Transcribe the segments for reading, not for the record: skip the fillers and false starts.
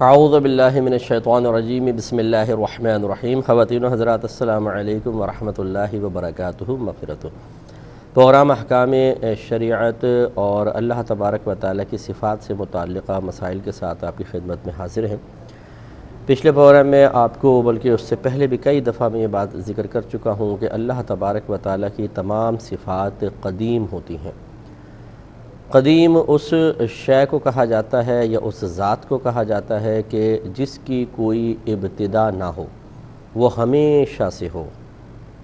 اعوذ باللہ من الشیطان الرجیم بسم اللہ الرحمن الرحیم۔ خواتین و حضرات السلام علیکم ورحمۃ اللہ وبرکاتہ۔ مغفرت پروگرام احکام شریعت اور اللہ تبارک و تعالیٰ کی صفات سے متعلقہ مسائل کے ساتھ آپ کی خدمت میں حاضر ہیں۔ پچھلے پروگرام میں آپ کو بلکہ اس سے پہلے بھی کئی دفعہ میں یہ بات ذکر کر چکا ہوں کہ اللہ تبارک و تعالیٰ کی تمام صفات قدیم ہوتی ہیں۔ قدیم اس شے کو کہا جاتا ہے یا اس ذات کو کہا جاتا ہے کہ جس کی کوئی ابتدا نہ ہو، وہ ہمیشہ سے ہو،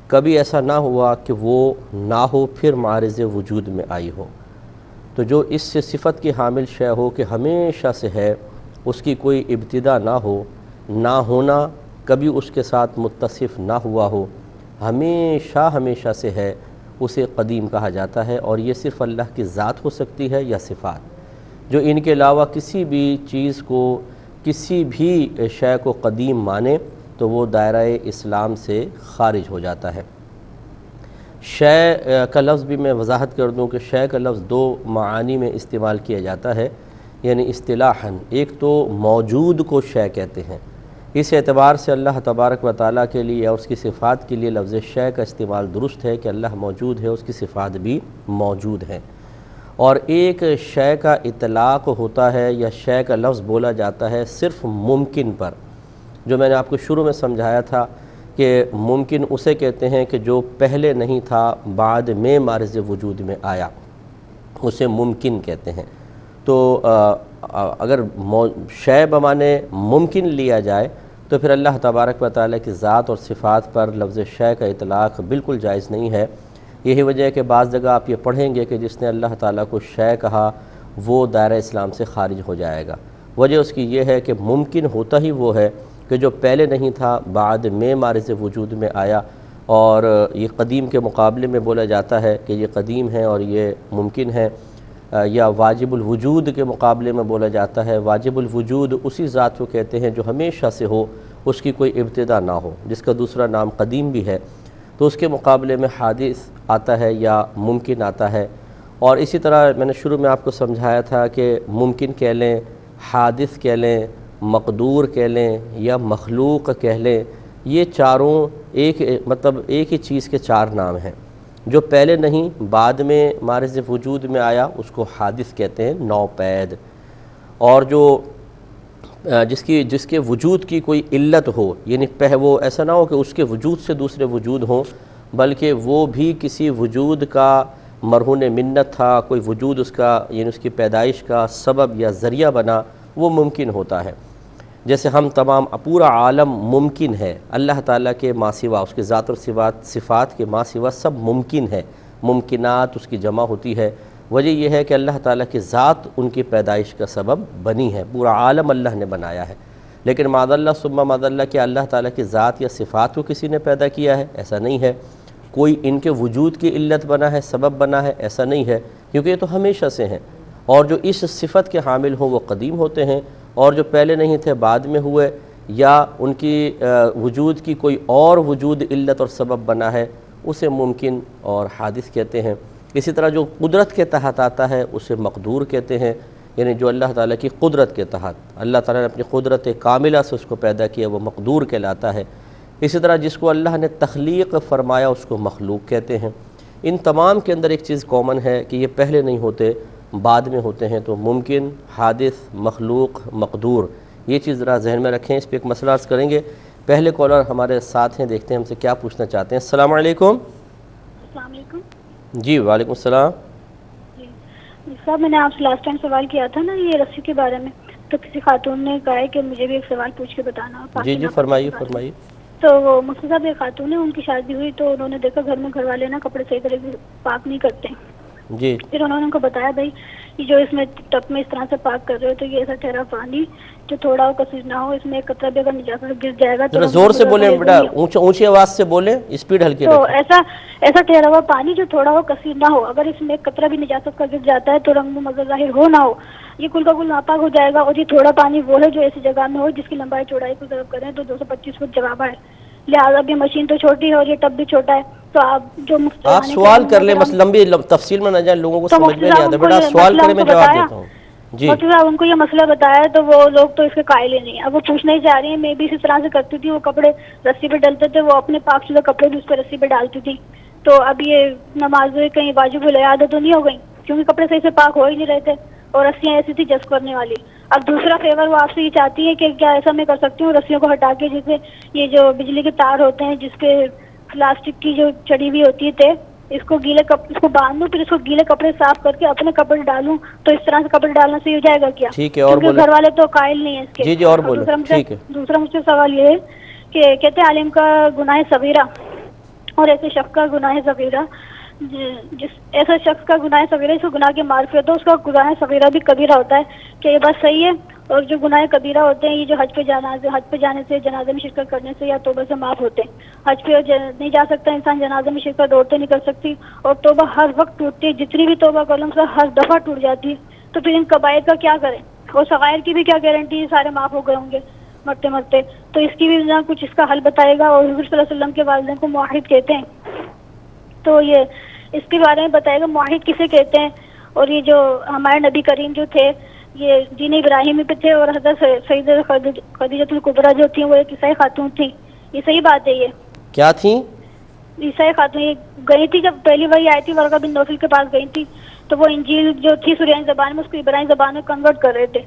کبھی ایسا نہ ہوا کہ وہ نہ ہو پھر معرض وجود میں آئی ہو۔ تو جو اس سے صفت کی حامل شے ہو کہ ہمیشہ سے ہے، اس کی کوئی ابتدا نہ ہو، نہ ہونا کبھی اس کے ساتھ متصف نہ ہوا ہو، ہمیشہ سے ہے، اسے قدیم کہا جاتا ہے۔ اور یہ صرف اللہ کی ذات ہو سکتی ہے یا صفات۔ جو ان کے علاوہ کسی بھی چیز کو، کسی بھی شے کو قدیم مانے تو وہ دائرہ اسلام سے خارج ہو جاتا ہے۔ شے کا لفظ بھی میں وضاحت کر دوں کہ شے کا لفظ دو معانی میں استعمال کیا جاتا ہے، یعنی اصطلاحاً ایک تو موجود کو شے کہتے ہیں۔ اس اعتبار سے اللہ تبارک و تعالیٰ کے لیے اور اس کی صفات کے لیے لفظ شے کا استعمال درست ہے کہ اللہ موجود ہے، اس کی صفات بھی موجود ہیں۔ اور ایک شے کا اطلاق ہوتا ہے یا شے کا لفظ بولا جاتا ہے صرف ممکن پر، جو میں نے آپ کو شروع میں سمجھایا تھا کہ ممکن اسے کہتے ہیں کہ جو پہلے نہیں تھا بعد میں معرض وجود میں آیا، اسے ممکن کہتے ہیں۔ تو اگر شے بمانے ممکن لیا جائے تو پھر اللہ تبارک و تعالیٰ کی ذات اور صفات پر لفظ شے کا اطلاق بالکل جائز نہیں ہے۔ یہی وجہ ہے کہ بعض جگہ آپ یہ پڑھیں گے کہ جس نے اللہ تعالیٰ کو شے کہا وہ دائرہ اسلام سے خارج ہو جائے گا۔ وجہ اس کی یہ ہے کہ ممکن ہوتا ہی وہ ہے کہ جو پہلے نہیں تھا بعد میں معرض وجود میں آیا، اور یہ قدیم کے مقابلے میں بولا جاتا ہے کہ یہ قدیم ہے اور یہ ممکن ہے، یا واجب الوجود کے مقابلے میں بولا جاتا ہے۔ واجب الوجود اسی ذات کو کہتے ہیں جو ہمیشہ سے ہو، اس کی کوئی ابتدا نہ ہو، جس کا دوسرا نام قدیم بھی ہے۔ تو اس کے مقابلے میں حادث آتا ہے یا ممکن آتا ہے۔ اور اسی طرح میں نے شروع میں آپ کو سمجھایا تھا کہ ممکن کہہ لیں، حادث کہہ لیں، مقدور کہہ لیں یا مخلوق کہہ لیں، یہ چاروں ایک ہی چیز کے چار نام ہیں۔ جو پہلے نہیں بعد میں معرض وجود میں آیا اس کو حادث کہتے ہیں، نوپید۔ اور جو جس کے وجود کی کوئی علت ہو، یعنی وہ ایسا نہ ہو کہ اس کے وجود سے دوسرے وجود ہوں، بلکہ وہ بھی کسی وجود کا مرہون منت تھا، کوئی وجود اس کا یعنی اس کی پیدائش کا سبب یا ذریعہ بنا، وہ ممکن ہوتا ہے۔ جیسے ہم تمام پورا عالم ممکن ہے، اللہ تعالیٰ کے ما سوا، اس کے ذات اور صفات کے ما سوا سب ممکن ہے، ممکنات اس کی جمع ہوتی ہے۔ وجہ یہ ہے کہ اللہ تعالیٰ کی ذات ان کی پیدائش کا سبب بنی ہے، پورا عالم اللہ نے بنایا ہے۔ لیکن معاذ اللہ ثم معاذ اللہ کہ اللہ تعالیٰ کی ذات یا صفات کو کسی نے پیدا کیا ہے، ایسا نہیں ہے۔ کوئی ان کے وجود کی علت بنا ہے، سبب بنا ہے، ایسا نہیں ہے، کیونکہ یہ تو ہمیشہ سے ہیں۔ اور جو اس صفت کے حامل ہوں وہ قدیم ہوتے ہیں، اور جو پہلے نہیں تھے بعد میں ہوئے، یا ان کی وجود کی کوئی اور وجود علت اور سبب بنا ہے، اسے ممکن اور حادث کہتے ہیں۔ اسی طرح جو قدرت کے تحت آتا ہے اسے مقدور کہتے ہیں، یعنی جو اللہ تعالیٰ کی قدرت کے تحت اللہ تعالیٰ نے اپنی قدرت کاملہ سے اس کو پیدا کیا وہ مقدور کہلاتا ہے۔ اسی طرح جس کو اللہ نے تخلیق فرمایا اس کو مخلوق کہتے ہیں۔ ان تمام کے اندر ایک چیز کامن ہے کہ یہ پہلے نہیں ہوتے بعد میں ہوتے ہیں، تو ممکن، حادث، مخلوق، مقدور، یہ چیز ذرا ذہن میں رکھیں۔ اس پہ ایک مسئلہ عرض کریں گے۔ پہلے کالر ہمارے ساتھ ہیں، دیکھتے ہیں ہم سے کیا پوچھنا چاہتے ہیں۔ السلام علیکم۔ السلام علیکم۔ جی وعلیکم السلام۔ جی صاحب، میں نے آپ سے لاسٹ ٹائم سوال کیا تھا نا یہ رسی کے بارے میں، تو کسی خاتون نے کہا ہے کہ مجھے بھی ایک سوال پوچھ کے بتانا۔ جی فرمائیے۔ تو وہ مفتی صاحب ایک خاتون ہے، ان کی شادی ہوئی تو انہوں نے دیکھا گھر میں گھر والے نا کپڑے صحیح طرح سے پاک نہیں کرتے۔ جی پھر انہوں نے ان کو بتایا بھائی یہ جو اس میں ٹپ میں اس طرح سے پاک کر رہے ہو تو یہ ایسا ٹھہرا پانی جو تھوڑا ہو کثیر نہ ہو، اس میں ایک قطرہ بھی اگر نجاست گر جائے گا تو زور سے بولیں بیٹا، اونچی آواز سے بولیں، اسپیڈ ہلکی تو رکھیں۔ ایسا ٹھہرا ہوا پانی جو تھوڑا ہو کثیر نہ ہو، اگر اس میں ایک قطرہ بھی نجاست کا گر جاتا ہے تو رنگ میں مزہ ظاہر ہو نہ ہو، یہ کل کا کل ناپاک ہو جائے گا۔ اور یہ تھوڑا پانی وہ ہے جو ایسی جگہ میں ہو جس کی لمبائی چوڑائی کو ضرب کریں تو 225 فٹ جواب ہے، لہٰذا بھی مشین تو چھوٹی ہے اور یہ ٹب بھی چھوٹا ہے۔ تو آپ سوال کر لیں، بس لمبی تفصیل میں نہ جائیں، لوگوں کو سمجھ میں نہیں آتا۔ بیٹا سوال کریں، میں جواب دیتا ہوں۔ جی ڈاکٹر صاحب ان کو یہ مسئلہ بتایا ہے تو وہ لوگ تو اس کے قائل ہی نہیں. اب وہ پوچھنا ہی چاہ رہی ہیں. میں بھی اسی طرح سے کرتی تھی, وہ کپڑے رسی پہ ڈلتے تھے, وہ اپنے پاک شدہ کپڑے بھی اس پہ رسی پہ ڈالتی تھی. تو اب یہ نماز کہیں واجب العادت تو نہیں ہو گئی, کیونکہ کپڑے صحیح سے پاک ہو ہی نہیں رہے تھے اور رسیاں ایسی تھی جذب کرنے والی. اب دوسرا فیور وہ آپ سے یہ چاہتی ہے کہ کیا ایسا میں کر سکتی ہوں رسیوں کو ہٹا کے, جیسے یہ جو بجلی کے تار ہوتے ہیں جس کے پلاسٹک کی جو چڑی ہوئی ہوتی ہے اس کو اس کو باندھ لوں, پھر اس کو گیلے کپڑے صاف کر کے اپنے کپڑے ڈالوں, تو اس طرح سے کپڑے ڈالنا صحیح ہو جائے گا کیا؟ ٹھیک ہے. اور کیونکہ بولے. گھر والے تو قائل نہیں ہیں اس کے. جی جی اور بولے. ٹھیک ہے. دوسرا مجھ سے سوال یہ ہے کہ کہتے ہیں عالم کا گناہ صغیرہ اور ایسے شخص کا گناہ صغیرہ, جس ایسا شخص کا گناہ صغیرہ اس کو گناہ کی معرفت ہو, اس کا گناہ صغیرہ بھی کبیرہ ہوتا ہے, کہ یہ بات صحیح ہے؟ اور جو گناہ کبیرہ ہوتے ہیں یہ جو حج پہ جانے سے, جنازے میں شرکت کرنے سے یا توبہ سے معاف ہوتے ہیں. حج پہ نہیں جا سکتا انسان, جنازے میں شرکت عورتیں نہیں کر سکتی, اور توبہ ہر وقت ٹوٹتی ہے, جتنی بھی توبہ کر لوں ہر دفعہ ٹوٹ جاتی ہے. تو پھر ان کبائر کا کیا کریں؟ اور صغائر کی بھی کیا گارنٹی ہے سارے معاف ہو گئے ہوں گے مرتے مرتے؟ تو اس کی بھی کچھ اس کا حل بتائے گا. اور حضور صلی اللہ علیہ وسلم کے والدین کو موحد کہتے ہیں, تو یہ اس کے بارے میں بتائے گا موحد کسے کہتے ہیں. اور یہ جو ہمارے نبی کریم جو تھے یہ دین ابراہیمی پہ تھے, اور حضرت سید خدیجہ الکبریٰ جو تھیں وہ ایک عیسائی خاتون تھیں. یہ صحیح بات ہے؟ یہ کیا تھیں؟ عیسائی خاتون. یہ گئی تھی جب پہلی وہی آئی تھی, ورقہ بن نوفل کے پاس گئی تھی, تو وہ انجیل جو تھی سریانی زبان میں اس کو عبرانی زبان میں کنورٹ کر رہے تھے.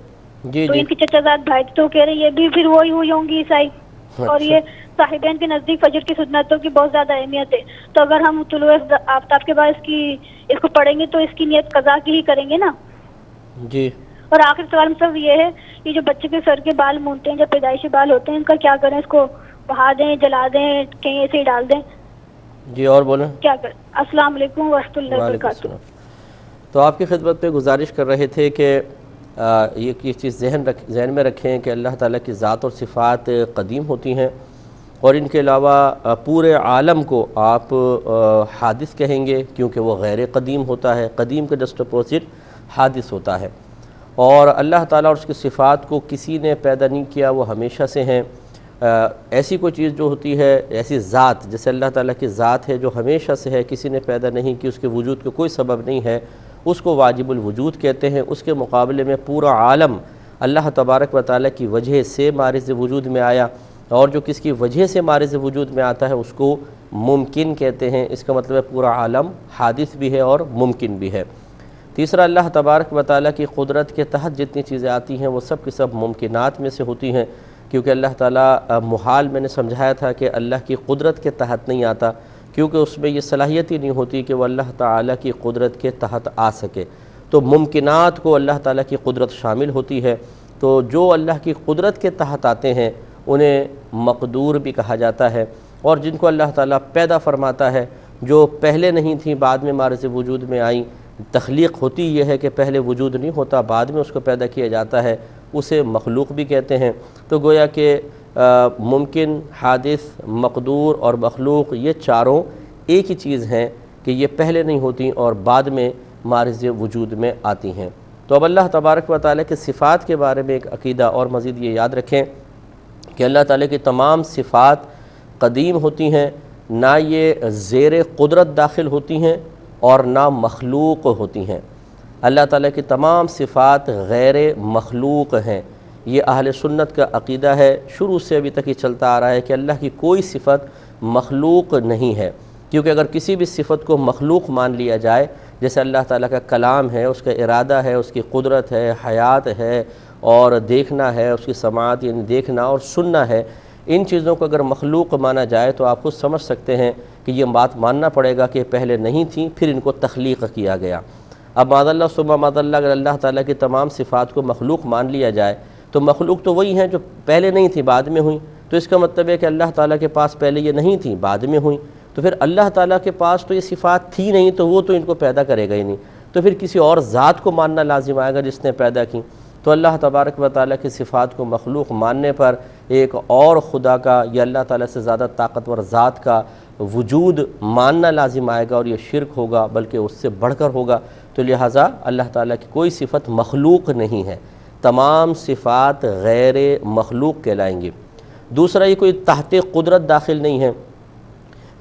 جی تو جی ان کی چچا زاد بھائی تو کہہ رہے یہ بھی پھر وہی ہوئی ہوں گی عیسائی. اور یہ صاحبین کے نزدیک فجر کی سنتوں کی بہت زیادہ اہمیت ہے. تو اگر ہم طلوع آفتاب کے بعد اس کو پڑھیں گے تو اس کی نیت قضا کی ہی کریں گے نا. جی. اور آخر سوال مطلب یہ ہے کہ جو بچے کے سر کے بال مونتے ہیں, جب پیدائشی بال ہوتے ہیں, ان کا کیا کریں؟ اس کو بہا دیں, جلا دیں, کہیں ایسے ہی ڈال دیں؟ جی اور بولیں. کیا کریں؟ السلام علیکم ورحمۃ اللہ وبرکاتہ. تو آپ کی خدمت پہ گزارش کر رہے تھے کہ یہ چیز ذہن میں رکھیں کہ اللہ تعالیٰ کی ذات اور صفات قدیم ہوتی ہیں, اور ان کے علاوہ پورے عالم کو آپ حادث کہیں گے کیونکہ وہ غیر قدیم ہوتا ہے. قدیم کا جسٹ اپوزٹ حادث ہوتا ہے. اور اللہ تعالیٰ اور اس کی صفات کو کسی نے پیدا نہیں کیا, وہ ہمیشہ سے ہیں. ایسی کوئی چیز جو ہوتی ہے, ایسی ذات جیسے اللہ تعالیٰ کی ذات ہے جو ہمیشہ سے ہے, کسی نے پیدا نہیں کی, اس کے وجود کا کوئی سبب نہیں ہے, اس کو واجب الوجود کہتے ہیں. اس کے مقابلے میں پورا عالم اللہ تبارک و تعالیٰ کی وجہ سے مارز وجود میں آیا, اور جو کس کی وجہ سے مارز وجود میں آتا ہے اس کو ممکن کہتے ہیں. اس کا مطلب ہے پورا عالم حادث بھی ہے اور ممکن بھی ہے. تیسرا, اللہ تبارک و تعالیٰ کی قدرت کے تحت جتنی چیزیں آتی ہیں وہ سب کی سب ممکنات میں سے ہوتی ہیں, کیونکہ اللہ تعالیٰ محال میں نے سمجھایا تھا کہ اللہ کی قدرت کے تحت نہیں آتا, کیونکہ اس میں یہ صلاحیت ہی نہیں ہوتی کہ وہ اللہ تعالیٰ کی قدرت کے تحت آ سکے. تو ممکنات کو اللہ تعالیٰ کی قدرت شامل ہوتی ہے. تو جو اللہ کی قدرت کے تحت آتے ہیں انہیں مقدور بھی کہا جاتا ہے. اور جن کو اللہ تعالیٰ پیدا فرماتا ہے, جو پہلے نہیں تھیں بعد میں مارز وجود میں آئیں, تخلیق ہوتی یہ ہے کہ پہلے وجود نہیں ہوتا, بعد میں اس کو پیدا کیا جاتا ہے, اسے مخلوق بھی کہتے ہیں. تو گویا کہ ممکن, حادث, مقدور اور مخلوق یہ چاروں ایک ہی چیز ہیں کہ یہ پہلے نہیں ہوتی اور بعد میں مارز وجود میں آتی ہیں. تو اب اللہ تبارک و تعالیٰ کے صفات کے بارے میں ایک عقیدہ اور مزید یہ یاد رکھیں کہ اللہ تعالیٰ کی تمام صفات قدیم ہوتی ہیں, نہ یہ زیر قدرت داخل ہوتی ہیں اور نہ مخلوق ہوتی ہیں. اللہ تعالیٰ کی تمام صفات غیر مخلوق ہیں. یہ اہل سنت کا عقیدہ ہے, شروع سے ابھی تک یہ چلتا آ رہا ہے کہ اللہ کی کوئی صفت مخلوق نہیں ہے, کیونکہ اگر کسی بھی صفت کو مخلوق مان لیا جائے, جیسے اللہ تعالیٰ کا کلام ہے, اس کا ارادہ ہے, اس کی قدرت ہے, حیات ہے اور دیکھنا ہے, اس کی سماعت یعنی دیکھنا اور سننا ہے, ان چیزوں کو اگر مخلوق مانا جائے تو آپ خود سمجھ سکتے ہیں کہ یہ بات ماننا پڑے گا کہ پہلے نہیں تھیں پھر ان کو تخلیق کیا گیا. اب معاذ اللہ ثم معاذ اللہ, اگر اللہ تعالیٰ کی تمام صفات کو مخلوق مان لیا جائے تو مخلوق تو وہی ہیں جو پہلے نہیں تھی بعد میں ہوئیں. تو اس کا مطلب ہے کہ اللہ تعالیٰ کے پاس پہلے یہ نہیں تھیں بعد میں ہوئیں, تو پھر اللہ تعالیٰ کے پاس تو یہ صفات تھی نہیں تو وہ تو ان کو پیدا کرے گا ہی نہیں, تو پھر کسی اور ذات کو ماننا لازم آئے گا جس نے پیدا کی. تو اللہ تبارک و تعالیٰ کی صفات کو مخلوق ماننے پر ایک اور خدا کا یا اللہ تعالیٰ سے زیادہ طاقتور ذات کا وجود ماننا لازم آئے گا, اور یہ شرک ہوگا بلکہ اس سے بڑھ کر ہوگا. تو لہٰذا اللہ تعالیٰ کی کوئی صفت مخلوق نہیں ہے, تمام صفات غیر مخلوق کہلائیں گی. دوسرا, یہ کوئی تحت قدرت داخل نہیں ہے,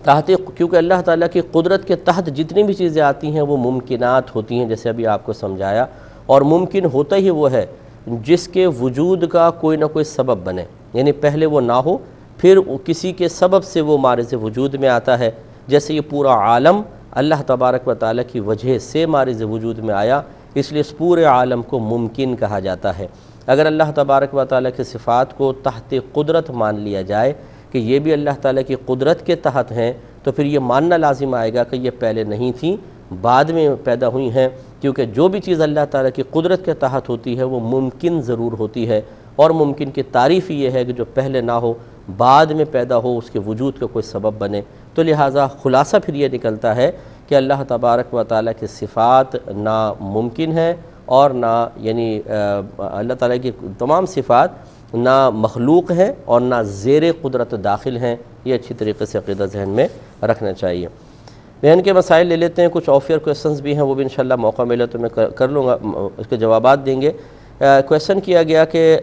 کیونکہ اللہ تعالیٰ کی قدرت کے تحت جتنی بھی چیزیں آتی ہیں وہ ممکنات ہوتی ہیں, جیسے ابھی آپ کو سمجھایا, اور ممکن ہوتا ہی وہ ہے جس کے وجود کا کوئی نہ کوئی سبب بنے، یعنی پہلے وہ نہ ہو پھر کسی کے سبب سے وہ مارز وجود میں آتا ہے۔ جیسے یہ پورا عالم اللہ تبارک و تعالیٰ کی وجہ سے مارز وجود میں آیا، اس لیے اس پورے عالم کو ممکن کہا جاتا ہے۔ اگر اللہ تبارک و تعالیٰ کی صفات کو تحت قدرت مان لیا جائے کہ یہ بھی اللہ تعالیٰ کی قدرت کے تحت ہیں، تو پھر یہ ماننا لازم آئے گا کہ یہ پہلے نہیں تھیں، بعد میں پیدا ہوئی ہیں، کیونکہ جو بھی چیز اللہ تعالیٰ کی قدرت کے تحت ہوتی ہے وہ ممکن ضرور ہوتی ہے، اور ممکن کی تعریف یہ ہے کہ جو پہلے نہ ہو بعد میں پیدا ہو، اس کے وجود کا کوئی سبب بنے۔ تو لہٰذا خلاصہ پھر یہ نکلتا ہے کہ اللہ تبارک و تعالیٰ کی صفات نہ ممکن ہیں اور نہ یعنی اللہ تعالیٰ کی تمام صفات نہ مخلوق ہیں اور نہ زیر قدرت داخل ہیں۔ یہ اچھی طریقے سے عقیدہ ذہن میں رکھنا چاہیے۔ ذہن کے مسائل لے لیتے ہیں، کچھ آفیئر کویسچنز بھی ہیں، وہ بھی انشاءاللہ موقع ملے تو میں کر لوں گا، اس کے جوابات دیں گے۔ کویسچن کیا گیا کہ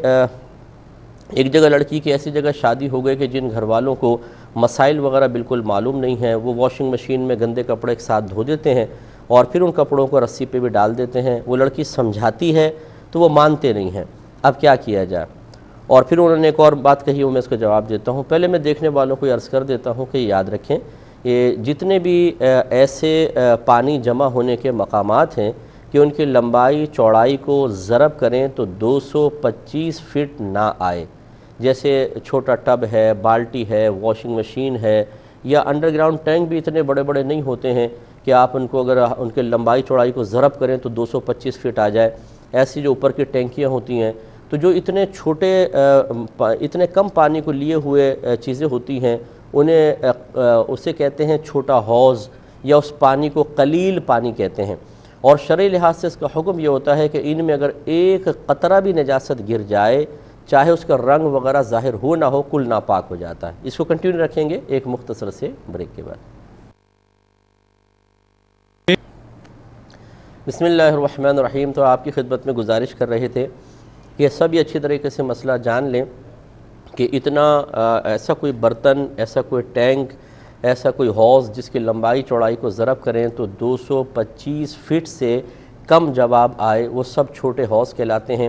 ایک جگہ لڑکی کی ایسی جگہ شادی ہو گئی کہ جن گھر والوں کو مسائل وغیرہ بالکل معلوم نہیں ہیں، وہ واشنگ مشین میں گندے کپڑے ایک ساتھ دھو دیتے ہیں اور پھر ان کپڑوں کو رسی پہ بھی ڈال دیتے ہیں۔ وہ لڑکی سمجھاتی ہے تو وہ مانتے نہیں ہیں، اب کیا کیا جائے؟ اور پھر انہوں نے ایک اور بات کہی، وہ میں اس کا جواب دیتا ہوں۔ پہلے میں دیکھنے والوں کو یہ عرض کر دیتا ہوں کہ یاد رکھیں، یہ جتنے بھی ایسے پانی جمع ہونے کے مقامات ہیں کہ ان کی لمبائی چوڑائی کو ضرب کریں تو 225 فٹ نہ آئے، جیسے چھوٹا ٹب ہے، بالٹی ہے، واشنگ مشین ہے، یا انڈر گراؤنڈ ٹینک بھی اتنے بڑے بڑے نہیں ہوتے ہیں کہ آپ ان کو اگر ان کے لمبائی چوڑائی کو ضرب کریں تو 225 فٹ آ جائے۔ ایسی جو اوپر کی ٹینکیاں ہوتی ہیں، تو جو اتنے چھوٹے اتنے کم پانی کو لیے ہوئے چیزیں ہوتی ہیں، انہیں اسے کہتے ہیں چھوٹا حوض، یا اس پانی کو قلیل پانی کہتے ہیں۔ اور شرعی لحاظ سے اس کا حکم یہ ہوتا ہے کہ ان میں اگر ایک قطرہ بھی نجاست گر جائے، چاہے اس کا رنگ وغیرہ ظاہر ہو نہ ہو، کل ناپاک ہو جاتا ہے۔ اس کو کنٹینیو رکھیں گے ایک مختصر سے بریک کے بعد۔ بسم اللہ الرحمن الرحیم۔ تو آپ کی خدمت میں گزارش کر رہے تھے کہ سب یہ اچھی طریقے سے مسئلہ جان لیں کہ اتنا ایسا کوئی برتن، ایسا کوئی ٹینک، ایسا کوئی حوض جس کی لمبائی چوڑائی کو ضرب کریں تو 225 فٹ سے کم جواب آئے، وہ سب چھوٹے حوض کہلاتے ہیں۔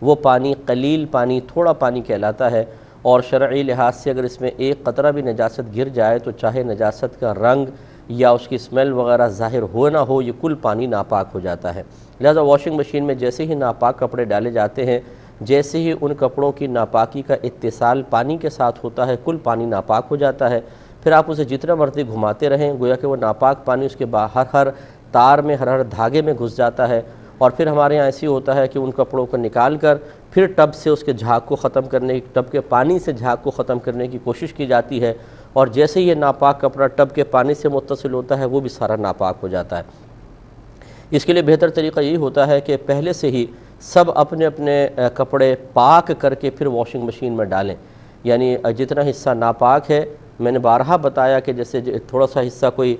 وہ پانی قلیل پانی، تھوڑا پانی کہلاتا ہے، اور شرعی لحاظ سے اگر اس میں ایک قطرہ بھی نجاست گر جائے تو چاہے نجاست کا رنگ یا اس کی اسمیل وغیرہ ظاہر ہو نہ ہو، یہ کل پانی ناپاک ہو جاتا ہے۔ لہذا واشنگ مشین میں جیسے ہی ناپاک کپڑے ڈالے جاتے ہیں، جیسے ہی ان کپڑوں کی ناپاکی کا اتصال پانی کے ساتھ ہوتا ہے، کل پانی ناپاک ہو جاتا ہے۔ پھر آپ اسے جتنا مرضی گھماتے رہیں، گویا کہ وہ ناپاک پانی اس کے باہر ہر تار میں، ہر دھاگے میں گھس جاتا ہے۔ اور پھر ہمارے یہاں ایسی ہوتا ہے کہ ان کپڑوں کو نکال کر پھر ٹب سے اس کے جھاگ کو ختم کرنے، ٹب کے پانی سے جھاگ کو ختم کرنے کی کوشش کی جاتی ہے، اور جیسے ہی یہ ناپاک کپڑا ٹب کے پانی سے متصل ہوتا ہے، وہ بھی سارا ناپاک ہو جاتا ہے۔ اس کے لیے بہتر طریقہ یہی ہوتا ہے کہ پہلے سے ہی سب اپنے اپنے کپڑے پاک کر کے پھر واشنگ مشین میں ڈالیں۔ یعنی جتنا حصہ ناپاک ہے، میں نے بارہا بتایا کہ جیسے تھوڑا سا حصہ کوئی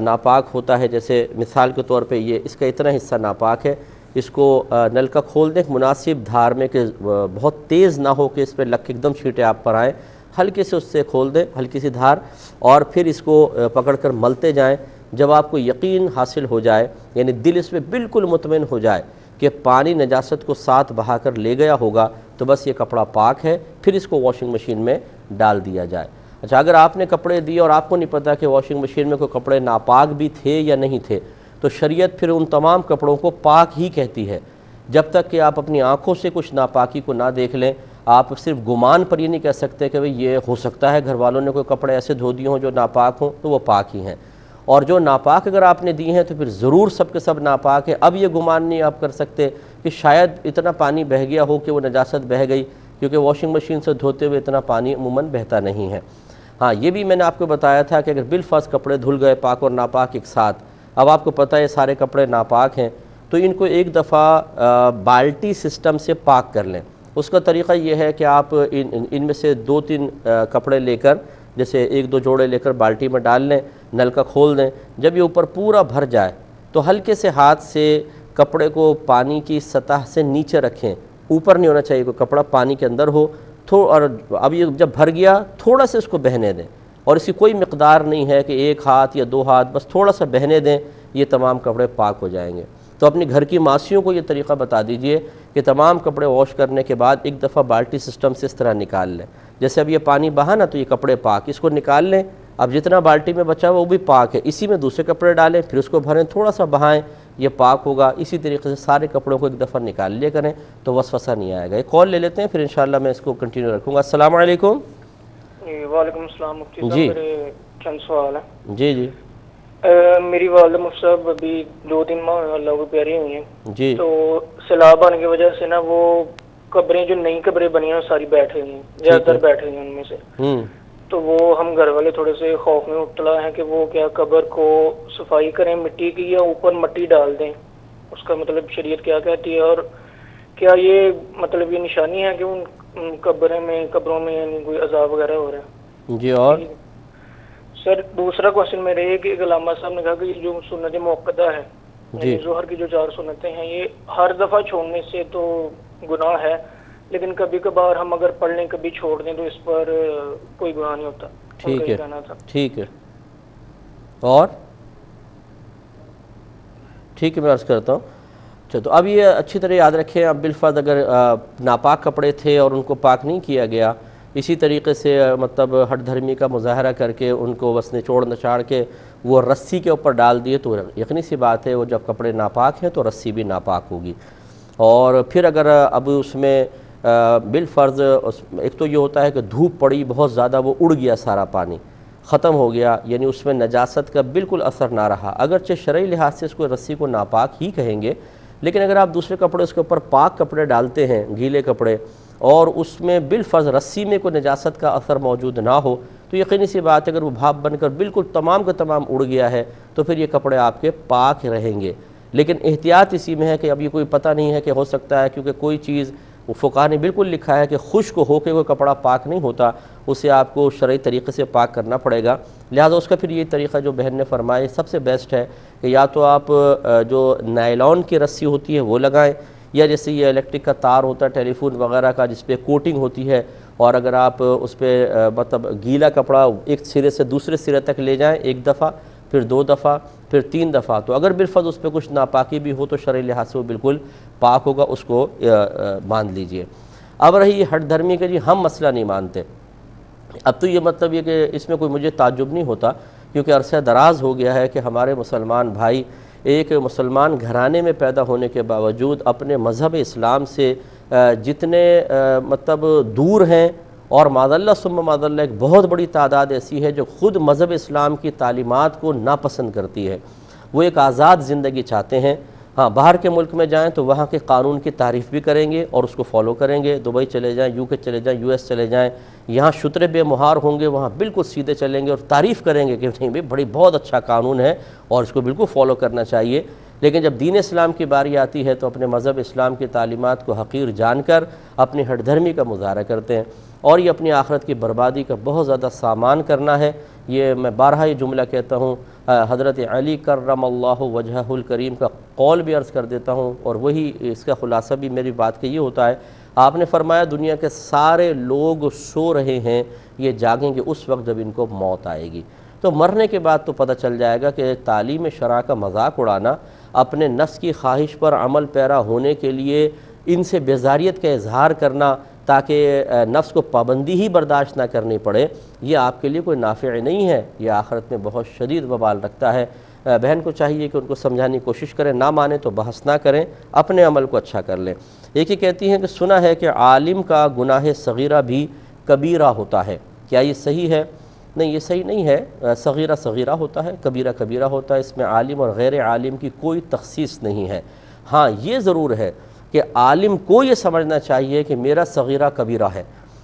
ناپاک ہوتا ہے، جیسے مثال کے طور پہ یہ اس کا اتنا حصہ ناپاک ہے، اس کو نل کا کھول دیں مناسب دھار میں کہ بہت تیز نہ ہو کہ اس پہ لگ کے ایک دم چھینٹے آپ پر آئیں، ہلکے سے اس سے کھول دیں، ہلکی سی دھار، اور پھر اس کو پکڑ کر ملتے جائیں۔ جب آپ کو یقین حاصل ہو جائے، یعنی دل اس میں بالکل مطمئن ہو جائے کہ پانی نجاست کو ساتھ بہا کر لے گیا ہوگا، تو بس یہ کپڑا پاک ہے، پھر اس کو واشنگ مشین میں ڈال دیا جائے۔ اچھا، اگر آپ نے کپڑے دیے اور آپ کو نہیں پتا کہ واشنگ مشین میں کوئی کپڑے ناپاک بھی تھے یا نہیں تھے، تو شریعت پھر ان تمام کپڑوں کو پاک ہی کہتی ہے، جب تک کہ آپ اپنی آنکھوں سے کچھ ناپاکی کو نہ دیکھ لیں۔ آپ صرف گمان پر یہ نہیں کہہ سکتے کہ یہ ہو سکتا ہے گھر والوں نے کوئی کپڑے ایسے دھو دیے ہوں جو ناپاک ہوں، تو وہ پاک ہی ہیں۔ اور جو ناپاک اگر آپ نے دی ہیں تو پھر ضرور سب کے سب ناپاک ہیں۔ اب یہ گمان نہیں آپ کر سکتے کہ شاید اتنا پانی بہہ گیا ہو کہ وہ نجاست بہہ گئی، کیونکہ واشنگ مشین سے دھوتے ہوئے اتنا پانی عموماً بہتا نہیں ہے۔ ہاں، یہ بھی میں نے آپ کو بتایا تھا کہ اگر بالفرض کپڑے دھل گئے پاک اور ناپاک ایک ساتھ، اب آپ کو پتہ ہے سارے کپڑے ناپاک ہیں، تو ان کو ایک دفعہ بالٹی سسٹم سے پاک کر لیں۔ اس کا طریقہ یہ ہے کہ آپ ان میں سے 2-3 کپڑے لے کر، جیسے 1-2 جوڑے لے کر بالٹی میں ڈال لیں، نل کا کھول دیں۔ جب یہ اوپر پورا بھر جائے تو ہلکے سے ہاتھ سے کپڑے کو پانی کی سطح سے نیچے رکھیں، اوپر نہیں ہونا چاہیے، کوئی کپڑا پانی کے اندر ہو۔ اور اب یہ جب بھر گیا، تھوڑا سا اس کو بہنے دیں، اور اس کی کوئی مقدار نہیں ہے کہ 1 ہاتھ یا 2 ہاتھ، بس تھوڑا سا بہنے دیں، یہ تمام کپڑے پاک ہو جائیں گے۔ تو اپنی گھر کی ماسیوں کو یہ طریقہ بتا دیجئے کہ تمام کپڑے واش کرنے کے بعد ایک دفعہ بالٹی سسٹم سے اس طرح نکال لیں، جیسے اب یہ پانی بہا نا تو یہ کپڑے پاک، اس کو نکال لیں، اب جتنا بالٹی میں بچا وہ بھی پاک ہے، اسی میں دوسرے کپڑے ڈالیں، پھر اس کو بھریں، تھوڑا سا بہائیں، یہ پاک ہوگا۔ اسی طریقے سے سارے کپڑوں کو ایک دفعہ نکال لیا کریں تو وسوسہ نہیں آئے گا۔ ایک کال لے لیتے ہیں، پھر انشاءاللہ میں اس کو کنٹینیو رکھوں گا۔ السلام علیکم۔ وعلیکم السلام مفتی صاحب، جی میرے چند سوال ہیں۔ جی جی میری والدہ مفتی صاحب ابھی 2-3 ماہ اللہ کو پیاری ہوئی ہیں، جی تو سیلاب آنے کی وجہ سے نا وہ قبریں جو نئی قبریں بنی ہیں ساری بیٹھ گئی ہیں، زیادہ تر بیٹھ گئی ہیں ان میں سے۔ تو وہ ہم گھر والے تھوڑے سے خوف میں مبتلا ہیں کہ وہ کیا قبر کو صفائی کریں مٹی کی یا اوپر مٹی ڈال دیں، اس کا مطلب شریعت کیا کہتی ہے، اور کیا یہ مطلب یہ نشانی ہے کہ ان قبروں میں یعنی کوئی عذاب وغیرہ ہو رہا ہے؟ جی اور سر دوسرا کوشچن میرا یہ کہ علامہ صاحب نے کہا کہ یہ جو سنت موقدہ ہے، یعنی ظہر کی جو 4 سنتیں ہیں، یہ ہر دفعہ چھوڑنے سے تو گناہ ہے، لیکن کبھی کبھار ہم اگر پڑھ لیں کبھی چھوڑ دیں تو اس پر کوئی گناہ نہیں ہوتا۔ ٹھیک ہے ٹھیک ہے اور ٹھیک ہے میں عرض کرتا ہوں۔ اچھا تو اب یہ اچھی طرح یاد رکھیں، اب بالفرض اگر ناپاک کپڑے تھے اور ان کو پاک نہیں کیا گیا، اسی طریقے سے مطلب ہٹ دھرمی کا مظاہرہ کر کے ان کو بس نچوڑ نچاڑ کے وہ رسی کے اوپر ڈال دیے تو یقینی سی بات ہے وہ جب کپڑے ناپاک ہیں تو رسی بھی ناپاک ہوگی۔ اور پھر اگر اب اس میں بالفرض ایک تو یہ ہوتا ہے کہ دھوپ پڑی بہت زیادہ، وہ اڑ گیا سارا پانی ختم ہو گیا، یعنی اس میں نجاست کا بالکل اثر نہ رہا، اگرچہ شرعی لحاظ سے اس کو رسی کو ناپاک ہی کہیں گے، لیکن اگر آپ دوسرے کپڑے اس کے اوپر پاک کپڑے ڈالتے ہیں، گیلے کپڑے، اور اس میں بالفرض رسی میں کوئی نجاست کا اثر موجود نہ ہو تو یقینی سی بات ہے اگر وہ بھاپ بن کر بالکل تمام کا تمام اڑ گیا ہے تو پھر یہ کپڑے آپ کے پاک رہیں گے۔ لیکن احتیاط اسی میں ہے کہ اب یہ کوئی پتہ نہیں ہے کہ ہو سکتا ہے، کیونکہ کوئی چیز فقہاء نے بالکل لکھا ہے کہ خشک ہو کے کوئی کپڑا پاک نہیں ہوتا، اسے آپ کو شرعی طریقے سے پاک کرنا پڑے گا، لہٰذا اس کا پھر یہ طریقہ جو بہن نے فرمایا سب سے بیسٹ ہے کہ یا تو آپ جو نائلون کی رسی ہوتی ہے وہ لگائیں، یا جیسے یہ الیکٹرک کا تار ہوتا ہے ٹیلی فون وغیرہ کا جس پہ کوٹنگ ہوتی ہے، اور اگر آپ اس پہ مطلب گیلا کپڑا ایک سرے سے دوسرے سرے تک لے جائیں، 1 دفعہ پھر 2 دفعہ پھر 3 دفعہ، تو اگر بالفرض اس پہ کچھ ناپاکی بھی ہو تو شرعی لحاظ سے وہ بالکل پاک ہوگا، اس کو مان لیجئے۔ اب رہی یہ ہٹ دھرمی کہ جی ہم مسئلہ نہیں مانتے، اب تو یہ مطلب یہ کہ اس میں کوئی مجھے تعجب نہیں ہوتا، کیونکہ عرصہ دراز ہو گیا ہے کہ ہمارے مسلمان بھائی ایک مسلمان گھرانے میں پیدا ہونے کے باوجود اپنے مذہب اسلام سے جتنے مطلب دور ہیں، اور معاذ اللہ ثم معاذ اللہ ایک بہت بڑی تعداد ایسی ہے جو خود مذہب اسلام کی تعلیمات کو ناپسند کرتی ہے، وہ ایک آزاد زندگی چاہتے ہیں۔ ہاں باہر کے ملک میں جائیں تو وہاں کے قانون کی تعریف بھی کریں گے اور اس کو فالو کریں گے، دبئی چلے جائیں، UK چلے جائیں، US چلے جائیں، یہاں شترے بے مہار ہوں گے، وہاں بالکل سیدھے چلیں گے اور تعریف کریں گے کہ نہیں بھئی بہت اچھا قانون ہے اور اس کو بالکل فالو کرنا چاہیے، لیکن جب دین اسلام کی باری آتی ہے تو اپنے مذہب اسلام کی تعلیمات کو حقیر جان کر اپنی ہٹ دھرمی کا مظاہرہ کرتے ہیں، اور یہ اپنی آخرت کی بربادی کا بہت زیادہ سامان کرنا ہے۔ یہ میں بارہا یہ جملہ کہتا ہوں، حضرت علی کرم اللہ وجہہ الکریم کا قول بھی عرض کر دیتا ہوں، اور وہی اس کا خلاصہ بھی میری بات کا یہ ہوتا ہے، آپ نے فرمایا دنیا کے سارے لوگ سو رہے ہیں، یہ جاگیں گے اس وقت جب ان کو موت آئے گی، تو مرنے کے بعد تو پتہ چل جائے گا کہ تعلیم شرع کا مذاق اڑانا، اپنے نفس کی خواہش پر عمل پیرا ہونے کے لیے ان سے بیزاریت کا اظہار کرنا تاکہ نفس کو پابندی ہی برداشت نہ کرنی پڑے، یہ آپ کے لیے کوئی نافع نہیں ہے، یہ آخرت میں بہت شدید وبال رکھتا ہے۔ بہن کو چاہیے کہ ان کو سمجھانے کی کوشش کریں، نہ مانیں تو بحث نہ کریں، اپنے عمل کو اچھا کر لیں۔ ایک ہی کہتی ہیں کہ سنا ہے کہ عالم کا گناہ صغیرہ بھی کبیرہ ہوتا ہے، کیا یہ صحیح ہے؟ نہیں، یہ صحیح نہیں ہے، صغیرہ صغیرہ ہوتا ہے، کبیرہ کبیرہ ہوتا ہے، اس میں عالم اور غیر عالم کی کوئی تخصیص نہیں ہے۔ ہاں یہ ضرور ہے کہ عالم کو یہ سمجھنا چاہیے کہ میرا صغیرہ کبیرہ ہے،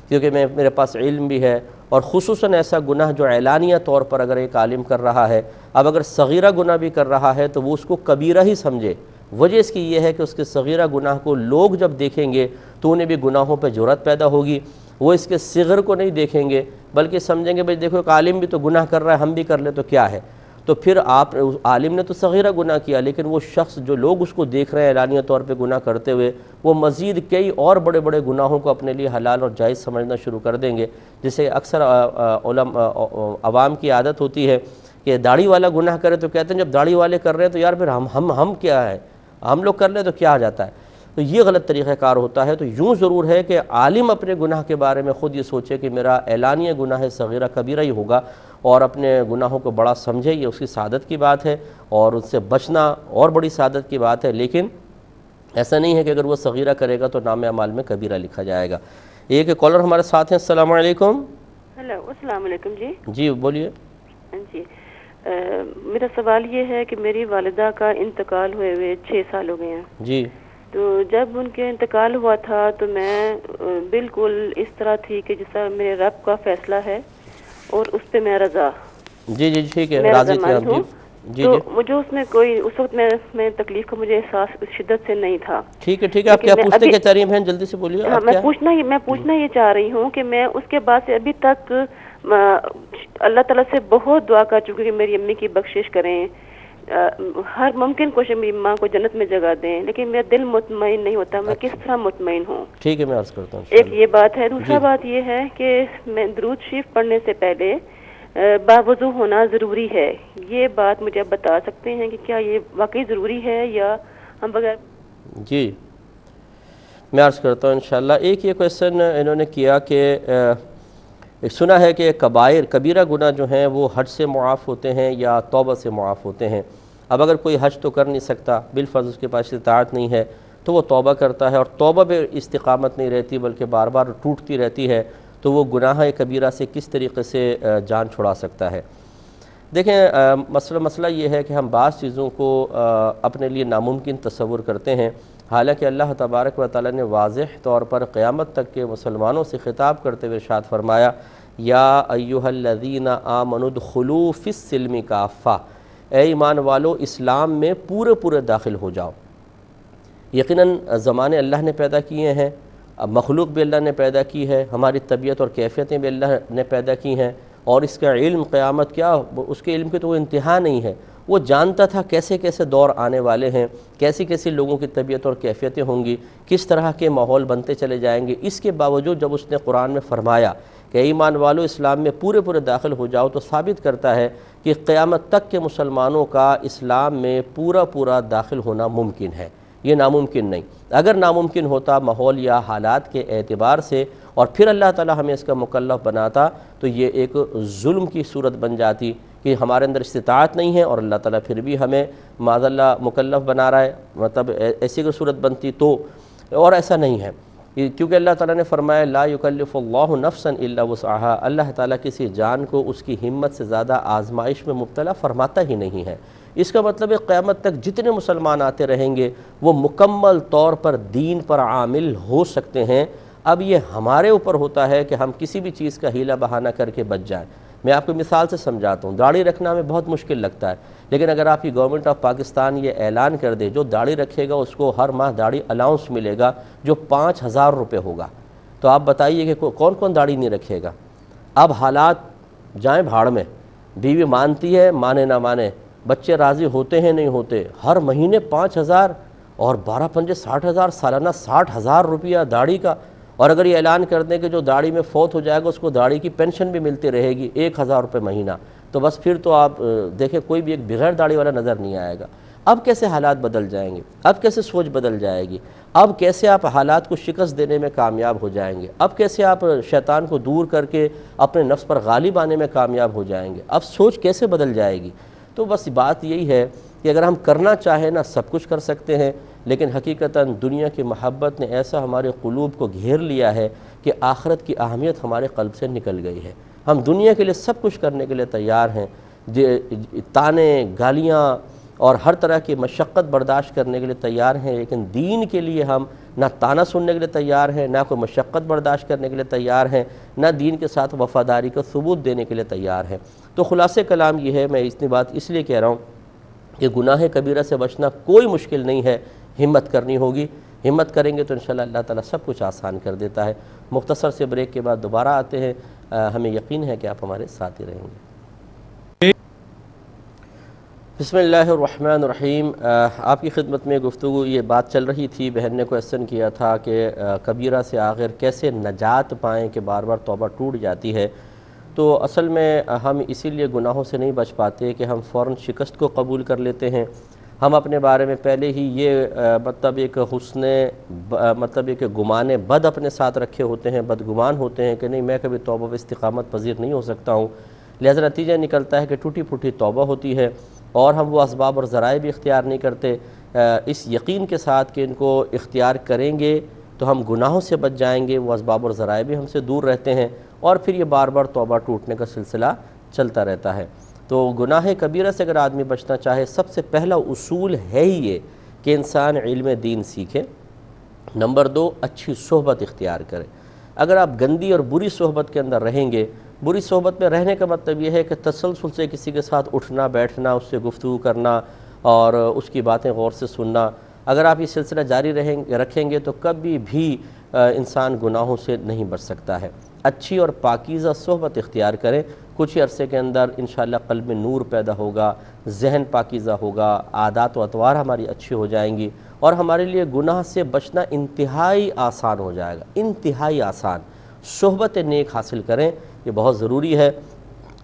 کیونکہ میرے پاس علم بھی ہے، اور خصوصاً ایسا گناہ جو اعلانیہ طور پر اگر ایک عالم کر رہا ہے، اب اگر صغیرہ گناہ بھی کر رہا ہے تو وہ اس کو کبیرہ ہی سمجھے۔ وجہ اس کی یہ ہے کہ اس کے صغیرہ گناہ کو لوگ جب دیکھیں گے تو انہیں بھی گناہوں پہ جرأت پیدا ہوگی، وہ اس کے صغر کو نہیں دیکھیں گے بلکہ سمجھیں گے بھئی دیکھو ایک عالم بھی تو گناہ کر رہا ہے، ہم بھی کر لیں تو کیا ہے، تو پھر آپ عالم نے تو صغیرہ گناہ کیا، لیکن وہ شخص جو لوگ اس کو دیکھ رہے ہیں اعلانیہ طور پہ گناہ کرتے ہوئے، وہ مزید کئی اور بڑے بڑے گناہوں کو اپنے لیے حلال اور جائز سمجھنا شروع کر دیں گے، جسے اکثر عوام کی عادت ہوتی ہے کہ داڑھی والا گناہ کرے تو کہتے ہیں جب داڑھی والے کر رہے ہیں تو یار پھر ہم کیا ہے، ہم لوگ کر لیں تو کیا آ جاتا ہے. تو یہ غلط طریقہ کار ہوتا ہے. تو یوں ضرور ہے کہ عالم اپنے گناہ کے بارے میں خود یہ سوچے کہ میرا اعلانیہ گناہ صغیرہ کبیرہ ہی ہوگا اور اپنے گناہوں کو بڑا سمجھے, یہ اس کی سعادت کی بات ہے اور اس سے بچنا اور بڑی سعادت کی بات ہے. لیکن ایسا نہیں ہے کہ اگر وہ صغیرہ کرے گا تو نام اعمال میں کبیرہ لکھا جائے گا. ایک کالر ہمارے ساتھ ہیں. السلام علیکم. ہیلو, السلام علیکم. جی بولیے. جی میرا سوال یہ ہے کہ میری والدہ کا انتقال ہوئے 6 سال ہو گئے ہیں. جی. تو جب ان کے انتقال ہوا تھا تو میں بالکل اس طرح تھی کہ جیسا میرے رب کا فیصلہ ہے اور اس پہ میں رضا. جی جی ٹھیک ہے, راضی تھے آپ. جی تو مجھے اس میں کوئی اس وقت میں تکلیف کا مجھے احساس شدت سے نہیں تھا. ٹھیک ہے آپ کیا پوچھنے کے تریم ہیں, جلدی سے بولیے. ہاں, میں پوچھنا یہ چاہ رہی ہوں کہ میں اس کے بعد سے ابھی تک اللہ تعالیٰ سے بہت دعا کر چکی کہ میری امی کی بخشش کریں, ہر ممکن کوشش میری ماں کو جنت میں جگہ دیں, لیکن میرا دل مطمئن نہیں ہوتا. میں کس طرح مطمئن ہوں؟ ٹھیک ہے میں عرض کرتا ہوں. ایک یہ بات ہے. دوسرا بات یہ ہے کہ میں درود شریف پڑھنے سے پہلے باوضو ہونا ضروری ہے. یہ بات مجھے آپ بتا سکتے ہیں کہ کیا یہ واقعی ضروری ہے یا ہم بغیر؟ جی میں عرض کرتا ہوں انشاءاللہ. ایک یہ کویسچن انہوں نے کیا کہ سنا ہے کہ کبیرہ گناہ جو ہیں وہ حج سے معاف ہوتے ہیں یا توبہ سے معاف ہوتے ہیں. اب اگر کوئی حج تو کر نہیں سکتا, بالفرض اس کے پاس استطاعت نہیں ہے, تو وہ توبہ کرتا ہے اور توبہ پہ استقامت نہیں رہتی بلکہ بار بار ٹوٹتی رہتی ہے, تو وہ گناہ کبیرہ سے کس طریقے سے جان چھڑا سکتا ہے. دیکھیں مسئلہ یہ ہے کہ ہم بعض چیزوں کو اپنے لیے ناممکن تصور کرتے ہیں, حالانکہ اللہ تبارک و تعالیٰ نے واضح طور پر قیامت تک کے مسلمانوں سے خطاب کرتے ہوئے ارشاد فرمایا, یا ایھا الذین آمنوا ادخلوا فی السلم کافہ, اے ایمان والو اسلام میں پورے داخل ہو جاؤ. یقیناً زمانے اللہ نے پیدا کیے ہیں, مخلوق بھی اللہ نے پیدا کی ہے, ہماری طبیعت اور کیفیتیں بھی اللہ نے پیدا کی ہیں, اور اس کا علم قیامت کیا, اس کے علم کی تو وہ انتہا نہیں ہے. وہ جانتا تھا کیسے دور آنے والے ہیں, کیسی لوگوں کی طبیعت اور کیفیتیں ہوں گی, کس طرح کے ماحول بنتے چلے جائیں گے. اس کے باوجود جب اس نے قرآن میں فرمایا کہ ایمان والو اسلام میں پورے داخل ہو جاؤ, تو ثابت کرتا ہے کہ قیامت تک کے مسلمانوں کا اسلام میں پورا داخل ہونا ممکن ہے. یہ ناممکن نہیں. اگر ناممکن ہوتا ماحول یا حالات کے اعتبار سے اور پھر اللہ تعالیٰ ہمیں اس کا مکلف بناتا, تو یہ ایک ظلم کی صورت بن جاتی کہ ہمارے اندر استطاعت نہیں ہے اور اللہ تعالیٰ پھر بھی ہمیں معاذ اللہ مکلف بنا رہا ہے. مطلب ایسی کوئی صورت بنتی تو, اور ایسا نہیں ہے, کیونکہ اللہ تعالیٰ نے فرمایا لا یکلف اللہ نفسا الا وسعہا, اللہ تعالیٰ کسی جان کو اس کی ہمت سے زیادہ آزمائش میں مبتلا فرماتا ہی نہیں ہے. اس کا مطلب ہے قیامت تک جتنے مسلمان آتے رہیں گے وہ مکمل طور پر دین پر عامل ہو سکتے ہیں. اب یہ ہمارے اوپر ہوتا ہے کہ ہم کسی بھی چیز کا ہیلہ بہانہ کر کے بچ جائیں. میں آپ کو مثال سے سمجھاتا ہوں. داڑھی رکھنا ہمیں بہت مشکل لگتا ہے, لیکن اگر آپ کی گورنمنٹ آف پاکستان یہ اعلان کر دے جو داڑھی رکھے گا اس کو ہر ماہ داڑھی الاؤنس ملے گا جو 5000 روپے ہوگا, تو آپ بتائیے کہ کون داڑھی نہیں رکھے گا. اب حالات جائیں بھاڑ میں, بیوی مانتی ہے مانے نہ مانے, بچے راضی ہوتے ہیں نہیں ہوتے, ہر مہینے 5000 اور 12 پنجے 60,000, سالانہ 60,000 روپیہ داڑھی کا. اور اگر یہ اعلان کر دیں کہ جو داڑھی میں فوت ہو جائے گا اس کو داڑھی کی پینشن بھی ملتی رہے گی 1000 روپے مہینہ, تو بس پھر تو آپ دیکھیں کوئی بھی ایک بغیر داڑھی والا نظر نہیں آئے گا. اب کیسے حالات بدل جائیں گے, اب کیسے سوچ بدل جائے گی, اب کیسے آپ حالات کو شکست دینے میں کامیاب ہو جائیں گے, اب کیسے آپ شیطان کو دور کر کے اپنے نفس پر غالب آنے میں کامیاب ہو جائیں گے, اب سوچ کیسے بدل جائے گی. تو بس بات یہی ہے کہ اگر ہم کرنا چاہیں نا سب کچھ کر سکتے ہیں, لیکن حقیقتاً دنیا کی محبت نے ایسا ہمارے قلوب کو گھیر لیا ہے کہ آخرت کی اہمیت ہمارے قلب سے نکل گئی ہے. ہم دنیا کے لیے سب کچھ کرنے کے لیے تیار ہیں, تانے گالیاں اور ہر طرح کی مشقت برداشت کرنے کے لیے تیار ہیں, لیکن دین کے لیے ہم نہ تانا سننے کے لیے تیار ہیں, نہ کوئی مشقت برداشت کرنے کے لیے تیار ہیں, نہ دین کے ساتھ وفاداری کا ثبوت دینے کے لیے تیار ہیں. تو خلاصہ کلام یہ ہے, میں اتنی بات اس لیے کہہ رہا ہوں کہ گناہ کبیرہ سے بچنا کوئی مشکل نہیں ہے, ہمت کرنی ہوگی. ہمت کریں گے تو انشاءاللہ اللہ تعالیٰ سب کچھ آسان کر دیتا ہے. مختصر سے بریک کے بعد دوبارہ آتے ہیں, ہمیں یقین ہے کہ آپ ہمارے ساتھ ہی رہیں گے. بسم اللہ الرحمن الرحیم. آپ کی خدمت میں گفتگو یہ بات چل رہی تھی, بہن نے کویسچن کیا تھا کہ کبیرہ سے آخر کیسے نجات پائیں کہ بار بار توبہ ٹوٹ جاتی ہے. تو اصل میں ہم اسی لیے گناہوں سے نہیں بچ پاتے کہ ہم فوراً شکست کو قبول کر لیتے ہیں, ہم اپنے بارے میں پہلے ہی یہ مطلب ایک مطلب ایک گمان بد اپنے ساتھ رکھے ہوتے ہیں، بدگمان ہوتے ہیں کہ نہیں میں کبھی توبہ و استقامت پذیر نہیں ہو سکتا ہوں، لہذا نتیجہ نکلتا ہے کہ ٹوٹی پھوٹی توبہ ہوتی ہے اور ہم وہ اسباب اور ذرائع بھی اختیار نہیں کرتے، اس یقین کے ساتھ کہ ان کو اختیار کریں گے تو ہم گناہوں سے بچ جائیں گے، وہ اسباب اور ذرائع بھی ہم سے دور رہتے ہیں، اور پھر یہ بار بار توبہ ٹوٹنے کا سلسلہ چلتا رہتا ہے۔ تو گناہ کبیرہ سے اگر آدمی بچنا چاہے، سب سے پہلا اصول ہے ہی یہ کہ انسان علم دین سیکھے۔ نمبر 2، اچھی صحبت اختیار کرے۔ اگر آپ گندی اور بری صحبت کے اندر رہیں گے، بری صحبت میں رہنے کا مطلب یہ ہے کہ تسلسل سے کسی کے ساتھ اٹھنا بیٹھنا، اس سے گفتگو کرنا اور اس کی باتیں غور سے سننا، اگر آپ یہ سلسلہ جاری رکھیں گے تو کبھی بھی انسان گناہوں سے نہیں بچ سکتا ہے۔ اچھی اور پاکیزہ صحبت اختیار کریں، کچھ ہی عرصے کے اندر انشاءاللہ قلب میں نور پیدا ہوگا، ذہن پاکیزہ ہوگا، عادات و اطوار ہماری اچھی ہو جائیں گی اور ہمارے لیے گناہ سے بچنا انتہائی آسان ہو جائے گا، انتہائی آسان۔ صحبت نیک حاصل کریں، یہ بہت ضروری ہے،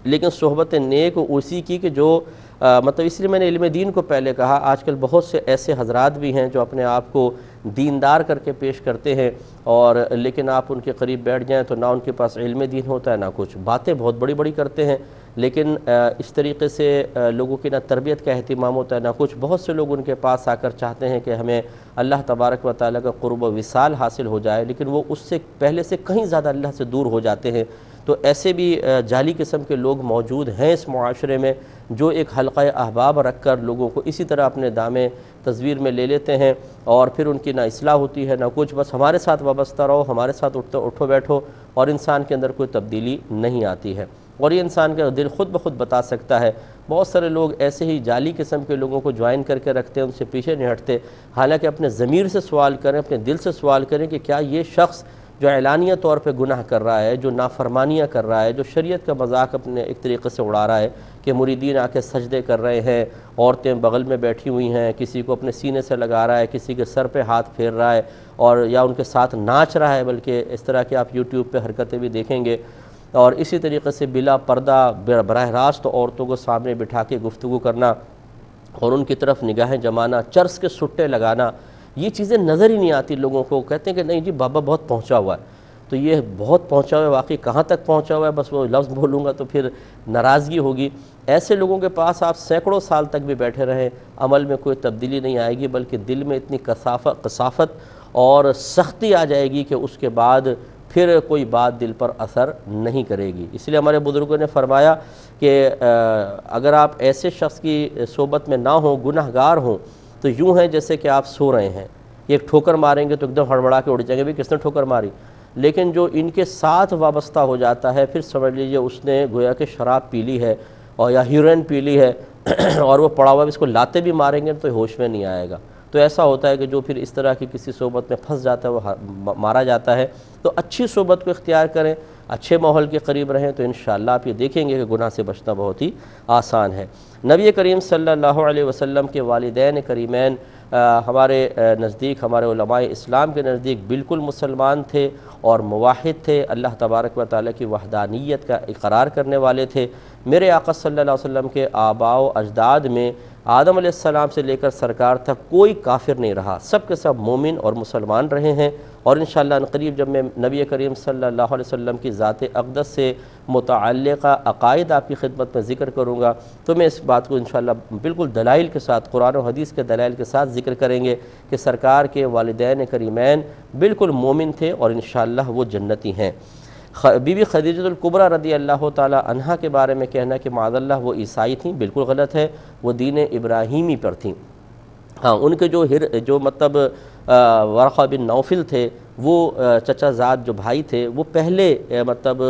لیکن صحبت نیک اسی کی کہ جو مطلب اس لیے میں نے علم دین کو پہلے کہا، آج کل بہت سے ایسے حضرات بھی ہیں جو اپنے آپ کو دیندار کر کے پیش کرتے ہیں اور لیکن آپ ان کے قریب بیٹھ جائیں تو نہ ان کے پاس علم دین ہوتا ہے نہ کچھ، باتیں بہت بڑی بڑی کرتے ہیں لیکن اس طریقے سے لوگوں کی نہ تربیت کا اہتمام ہوتا ہے نہ کچھ۔ بہت سے لوگ ان کے پاس آ کر چاہتے ہیں کہ ہمیں اللہ تبارک و تعالیٰ کا قرب و وصال حاصل ہو جائے، لیکن وہ اس سے پہلے سے کہیں زیادہ اللہ سے دور ہو جاتے ہیں۔ تو ایسے بھی جعلی قسم کے لوگ موجود ہیں اس معاشرے میں جو ایک حلقہ احباب رکھ کر لوگوں کو اسی طرح اپنے دامے تصویر میں لے لیتے ہیں اور پھر ان کی نہ اصلاح ہوتی ہے نہ کچھ، بس ہمارے ساتھ وابستہ رہو، ہمارے ساتھ اٹھو بیٹھو، اور انسان کے اندر کوئی تبدیلی نہیں آتی ہے، اور یہ انسان کا دل خود بخود بتا سکتا ہے۔ بہت سارے لوگ ایسے ہی جعلی قسم کے لوگوں کو جوائن کر کے رکھتے ہیں، ان سے پیچھے نہیں ہٹتے، حالانکہ اپنے ضمیر سے سوال کریں، اپنے دل سے سوال کریں کہ کیا یہ شخص جو اعلانیہ طور پہ گناہ کر رہا ہے، جو نافرمانیاں کر رہا ہے، جو شریعت کا مذاق اپنے ایک طریقے سے اڑا رہا ہے کہ مریدین آ کے سجدے کر رہے ہیں، عورتیں بغل میں بیٹھی ہوئی ہیں، کسی کو اپنے سینے سے لگا رہا ہے، کسی کے سر پہ ہاتھ پھیر رہا ہے اور یا ان کے ساتھ ناچ رہا ہے، بلکہ اس طرح کے آپ یوٹیوب پہ حرکتیں بھی دیکھیں گے، اور اسی طریقے سے بلا پردہ براہ راست عورتوں کو سامنے بٹھا کے گفتگو کرنا اور ان کی طرف نگاہیں جمانا، چرس کے سٹے لگانا، یہ چیزیں نظر ہی نہیں آتی لوگوں کو۔ کہتے ہیں کہ نہیں جی بابا بہت پہنچا ہوا ہے، تو یہ بہت پہنچا ہوا ہے واقعی کہاں تک پہنچا ہوا ہے، بس وہ لفظ بولوں گا تو پھر ناراضگی ہوگی۔ ایسے لوگوں کے پاس آپ سینکڑوں سال تک بھی بیٹھے رہیں، عمل میں کوئی تبدیلی نہیں آئے گی، بلکہ دل میں اتنی کثافت اور سختی آ جائے گی کہ اس کے بعد پھر کوئی بات دل پر اثر نہیں کرے گی۔ اس لیے ہمارے بزرگوں نے فرمایا کہ اگر آپ ایسے شخص کی صحبت میں نہ ہوں، گناہ گار ہوں، تو یوں ہیں جیسے کہ آپ سو رہے ہیں، ایک ٹھوکر ماریں گے تو ایک دم ہڑبڑا کے اڑ جائیں گے بھی کس نے ٹھوکر ماری، لیکن جو ان کے ساتھ وابستہ ہو جاتا ہے پھر سمجھ لیجئے اس نے گویا کہ شراب پی لی ہے اور یا ہیروئن پی لی ہے اور وہ پڑا ہوا اس کو لاتے بھی ماریں گے تو ہوش میں نہیں آئے گا۔ تو ایسا ہوتا ہے کہ جو پھر اس طرح کی کسی صحبت میں پھنس جاتا ہے وہ مارا جاتا ہے۔ تو اچھی صحبت کو اختیار کریں، اچھے ماحول کے قریب رہیں تو انشاءاللہ آپ یہ دیکھیں گے کہ گناہ سے بچنا بہت ہی آسان ہے۔ نبی کریم صلی اللہ علیہ وسلم کے والدین کریمین ہمارے نزدیک، ہمارے علماء اسلام کے نزدیک بالکل مسلمان تھے اور موحد تھے، اللہ تبارک و تعالیٰ کی وحدانیت کا اقرار کرنے والے تھے۔ میرے آقا صلی اللہ علیہ وسلم کے آباء و اجداد میں آدم علیہ السلام سے لے کر سرکار تک کوئی کافر نہیں رہا، سب کے سب مومن اور مسلمان رہے ہیں، اور انشاءاللہ عنقریب جب میں نبی کریم صلی اللہ علیہ وسلم کی ذات اقدس سے متعلقہ عقائد آپ کی خدمت میں ذکر کروں گا تو میں اس بات کو انشاءاللہ بالکل دلائل کے ساتھ، قرآن و حدیث کے دلائل کے ساتھ ذکر کریں گے کہ سرکار کے والدین کریمین بالکل مومن تھے اور انشاءاللہ وہ جنتی ہیں۔ بی بی خدیجہ الکبریٰ رضی اللہ تعالی عنہا کے بارے میں کہنا کہ معاذ اللہ وہ عیسائی تھیں، بالکل غلط ہے، وہ دین ابراہیمی پر تھیں۔ ہاں، ان کے جو مطلب ورقہ بن نوفل تھے، وہ چچا زاد جو بھائی تھے، وہ پہلے مطلب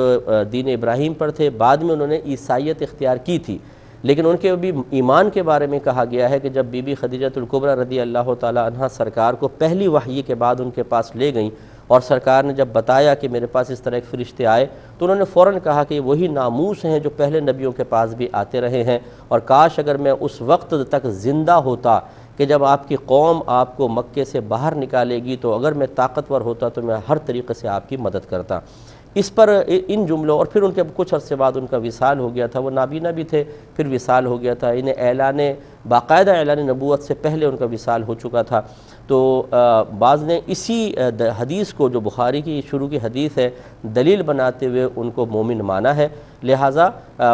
دین ابراہیم پر تھے، بعد میں انہوں نے عیسائیت اختیار کی تھی، لیکن ان کے بھی ایمان کے بارے میں کہا گیا ہے کہ جب بی بی خدیجہ الکبریٰ رضی اللہ تعالی عنہا سرکار کو پہلی وحی کے بعد ان کے پاس لے گئیں اور سرکار نے جب بتایا کہ میرے پاس اس طرح ایک فرشتے آئے تو انہوں نے فوراً کہا کہ وہی ناموس ہیں جو پہلے نبیوں کے پاس بھی آتے رہے ہیں، اور کاش اگر میں اس وقت تک زندہ ہوتا کہ جب آپ کی قوم آپ کو مکے سے باہر نکالے گی، تو اگر میں طاقتور ہوتا تو میں ہر طریقے سے آپ کی مدد کرتا۔ اس پر ان جملوں، اور پھر ان کے کچھ عرصے بعد ان کا وصال ہو گیا تھا، وہ نابینا بھی تھے، پھر وصال ہو گیا تھا، انہیں باقاعدہ اعلان نبوت سے پہلے ان کا وصال ہو چکا تھا۔ تو بعض نے اسی حدیث کو، جو بخاری کی شروع کی حدیث ہے، دلیل بناتے ہوئے ان کو مومن مانا ہے، لہٰذا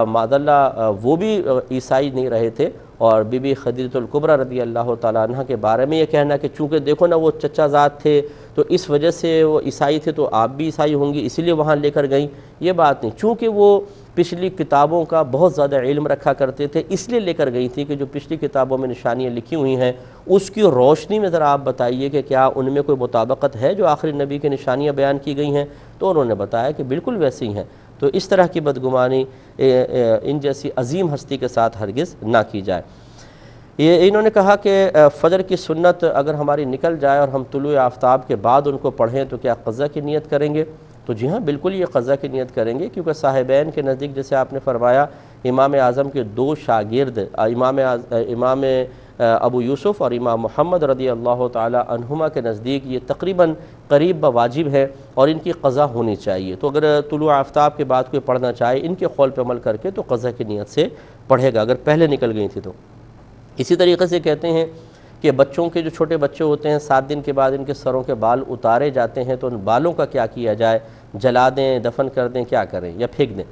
معاذ اللہ وہ بھی عیسائی نہیں رہے تھے۔ اور بی بی خدیجہ الکبریٰ رضی اللہ تعالیٰ عنہ کے بارے میں یہ کہنا کہ چونکہ دیکھو نا وہ چچا زاد تھے تو اس وجہ سے وہ عیسائی تھے تو آپ بھی عیسائی ہوں گی، اسی لیے وہاں لے کر گئیں، یہ بات نہیں۔ چونکہ وہ پچھلی کتابوں کا بہت زیادہ علم رکھا کرتے تھے، اس لیے لے کر گئی تھی کہ جو پچھلی کتابوں میں نشانیاں لکھی ہوئی ہیں اس کی روشنی میں ذرا آپ بتائیے کہ کیا ان میں کوئی مطابقت ہے جو آخری نبی کی نشانیاں بیان کی گئی ہیں، تو انہوں نے بتایا کہ بالکل ویسی ہیں۔ تو اس طرح کی بدگمانی ان جیسی عظیم ہستی کے ساتھ ہرگز نہ کی جائے۔ یہ انہوں نے کہا کہ فجر کی سنت اگر ہماری نکل جائے اور ہم طلوع آفتاب کے بعد ان کو پڑھیں تو کیا قضا کی نیت کریں گے؟ تو جی ہاں، بالکل یہ قضا کی نیت کریں گے، کیونکہ صاحبین کے نزدیک جیسے آپ نے فرمایا امام اعظم کے دو شاگرد امام ابو یوسف اور امام محمد رضی اللہ تعالی عنہما کے نزدیک یہ تقریباً قریب بواجب ہے اور ان کی قضا ہونی چاہیے۔ تو اگر طلوع آفتاب کے بعد کوئی پڑھنا چاہے ان کے قول پہ عمل کر کے تو قضا کی نیت سے پڑھے گا، اگر پہلے نکل گئی تھی تو۔ اسی طریقے سے کہتے ہیں کہ بچوں کے جو چھوٹے بچے ہوتے ہیں 7 دن کے بعد ان کے سروں کے بال اتارے جاتے ہیں، تو ان بالوں کا کیا کیا جائے؟ جلا دیں، دفن کر دیں، کیا کریں یا پھینک دیں؟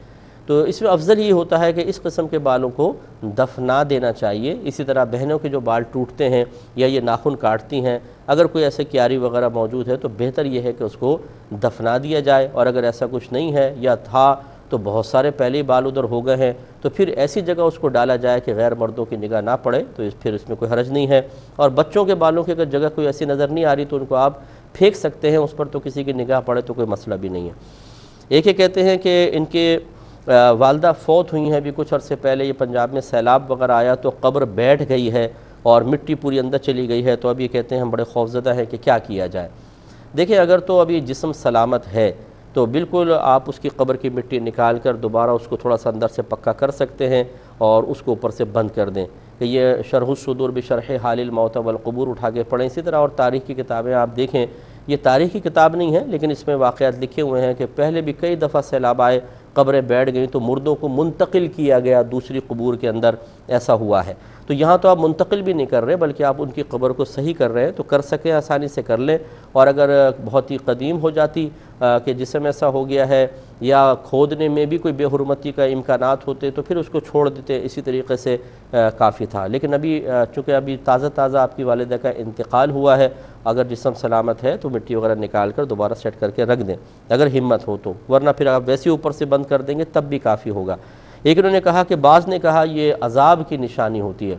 تو اس میں افضل یہ ہوتا ہے کہ اس قسم کے بالوں کو دفنا دینا چاہیے۔ اسی طرح بہنوں کے جو بال ٹوٹتے ہیں یا یہ ناخن کاٹتی ہیں، اگر کوئی ایسے کیاری وغیرہ موجود ہے تو بہتر یہ ہے کہ اس کو دفنا دیا جائے، اور اگر ایسا کچھ نہیں ہے یا تھا تو بہت سارے پہلے ہی بال ادھر ہو گئے ہیں تو پھر ایسی جگہ اس کو ڈالا جائے کہ غیر مردوں کی نگاہ نہ پڑے، تو پھر اس میں کوئی حرج نہیں ہے۔ اور بچوں کے بالوں کی اگر جگہ کوئی ایسی نظر نہیں آ رہی تو ان کو آپ پھینک سکتے ہیں، اس پر تو کسی کی نگاہ پڑے تو کوئی مسئلہ بھی نہیں ہے۔ ایک یہ کہتے ہیں کہ ان کے والدہ فوت ہوئی ہیں ابھی کچھ عرصے پہلے، یہ پنجاب میں سیلاب وغیرہ آیا تو قبر بیٹھ گئی ہے اور مٹی پوری اندر چلی گئی ہے، تو اب یہ کہتے ہیں ہم بڑے خوفزدہ ہیں کہ کیا کیا جائے۔ دیکھیں، اگر تو ابھی جسم سلامت ہے تو بالکل آپ اس کی قبر کی مٹی نکال کر دوبارہ اس کو تھوڑا سا اندر سے پکا کر سکتے ہیں اور اس کو اوپر سے بند کر دیں، کہ یہ شرح الصدور بشرح حال الموتى والقبور اٹھا کے پڑھیں۔ اسی طرح اور تاریخ کی کتابیں آپ دیکھیں، یہ تاریخی کتاب نہیں ہے لیکن اس میں واقعات لکھے ہوئے ہیں کہ پہلے بھی کئی دفعہ سیلاب آئے، قبریں بیٹھ گئیں تو مردوں کو منتقل کیا گیا دوسری قبور کے اندر، ایسا ہوا ہے۔ تو یہاں تو آپ منتقل بھی نہیں کر رہے بلکہ آپ ان کی قبر کو صحیح کر رہے ہیں، تو کر سکیں آسانی سے کر لیں۔ اور اگر بہت ہی قدیم ہو جاتی کہ جسم ایسا ہو گیا ہے یا کھودنے میں بھی کوئی بے حرمتی کا امکانات ہوتے تو پھر اس کو چھوڑ دیتے، اسی طریقے سے کافی تھا۔ لیکن ابھی چونکہ ابھی تازہ آپ کی والدہ کا انتقال ہوا ہے، اگر جسم سلامت ہے تو مٹی وغیرہ نکال کر دوبارہ سیٹ کر کے رکھ دیں اگر ہمت ہو تو، ورنہ پھر آپ ویسے اوپر سے بند کر دیں گے تب بھی کافی ہوگا۔ ایک انہوں نے کہا کہ بعض نے کہا یہ عذاب کی نشانی ہوتی ہے،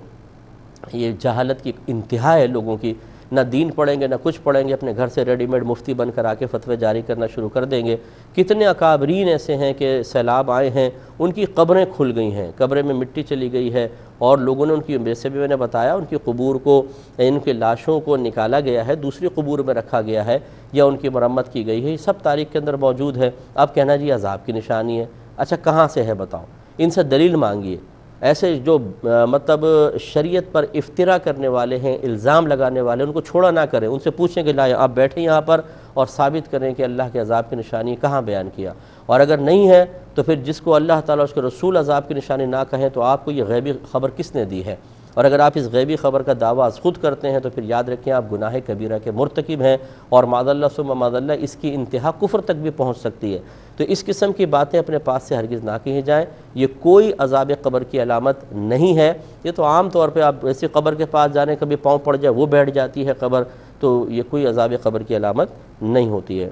یہ جہالت کی انتہا ہے لوگوں کی، نہ دین پڑھیں گے نہ کچھ پڑھیں گے، اپنے گھر سے ریڈی میڈ مفتی بن کر آ کے فتوے جاری کرنا شروع کر دیں گے۔ کتنے اکابرین ایسے ہیں کہ سیلاب آئے ہیں ان کی قبریں کھل گئی ہیں، قبریں میں مٹی چلی گئی ہے اور لوگوں نے ان کی، جیسے بھی میں نے بتایا، ان کی قبور کو، ان کی لاشوں کو نکالا گیا ہے، دوسری قبور میں رکھا گیا ہے یا ان کی مرمت کی گئی ہے، یہ سب تاریخ کے اندر موجود ہے۔ اب کہنا جی عذاب کی نشانی ہے، اچھا کہاں سے ہے بتاؤ؟ ان سے دلیل مانگیے۔ ایسے جو مطلب شریعت پر افترا کرنے والے ہیں، الزام لگانے والے، ان کو چھوڑا نہ کریں، ان سے پوچھیں کہ لا آپ بیٹھیں یہاں پر اور ثابت کریں کہ اللہ کے عذاب کی نشانی کہاں بیان کیا، اور اگر نہیں ہے تو پھر جس کو اللہ تعالیٰ اس کے رسول عذاب کی نشانی نہ کہیں تو آپ کو یہ غیبی خبر کس نے دی ہے؟ اور اگر آپ اس غیبی خبر کا دعویٰ خود کرتے ہیں تو پھر یاد رکھیں آپ گناہ کبیرہ کے مرتکب ہیں، اور معاذ اللہ ثم معاذ اللہ اس کی انتہا کفر تک بھی پہنچ سکتی ہے۔ تو اس قسم کی باتیں اپنے پاس سے ہرگز نہ کہی جائیں، یہ کوئی عذاب قبر کی علامت نہیں ہے۔ یہ تو عام طور پہ آپ ایسی قبر کے پاس جانے کبھی پاؤں پڑ جائے وہ بیٹھ جاتی ہے قبر، تو یہ کوئی عذاب قبر کی علامت نہیں ہوتی ہے۔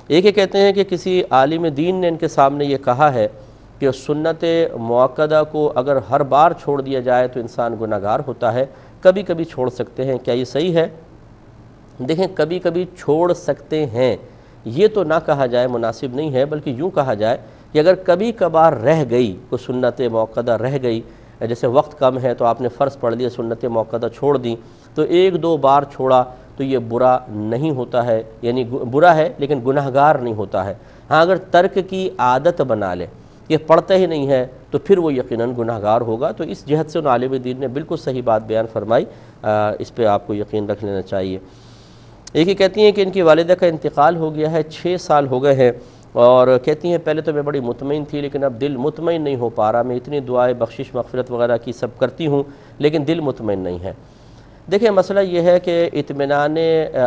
ایک یہ کہتے ہیں کہ کسی عالم دین نے ان کے سامنے یہ کہا ہے کہ سنت مؤکدہ کو اگر ہر بار چھوڑ دیا جائے تو انسان گناہ گار ہوتا ہے، کبھی کبھی چھوڑ سکتے ہیں، کیا یہ صحیح ہے؟ دیکھیں، کبھی کبھی چھوڑ سکتے ہیں یہ تو نہ کہا جائے، مناسب نہیں ہے، بلکہ یوں کہا جائے کہ اگر کبھی کبھار رہ گئی کوئی سنت مؤکدہ رہ گئی، جیسے وقت کم ہے تو آپ نے فرض پڑھ لیا، سنت مؤکدہ چھوڑ دی، تو 1-2 بار چھوڑا تو یہ برا نہیں ہوتا ہے، یعنی برا ہے لیکن گناہگار نہیں ہوتا ہے۔ ہاں اگر ترک کی عادت بنا لے، یہ پڑھتا ہی نہیں ہے تو پھر وہ یقیناً گناہگار ہوگا۔ تو اس جہت سے ان عالم دین نے بالکل صحیح بات بیان فرمائی، اس پہ آپ کو یقین رکھ لینا چاہیے۔ ایک ہی کہتی ہیں کہ ان کی والدہ کا انتقال ہو گیا ہے، 6 سال ہو گئے ہیں، اور کہتی ہیں پہلے تو میں بڑی مطمئن تھی لیکن اب دل مطمئن نہیں ہو پا رہا، میں اتنی دعائیں بخشش مغفرت وغیرہ کی سب کرتی ہوں لیکن دل مطمئن نہیں ہے۔ دیکھیں مسئلہ یہ ہے کہ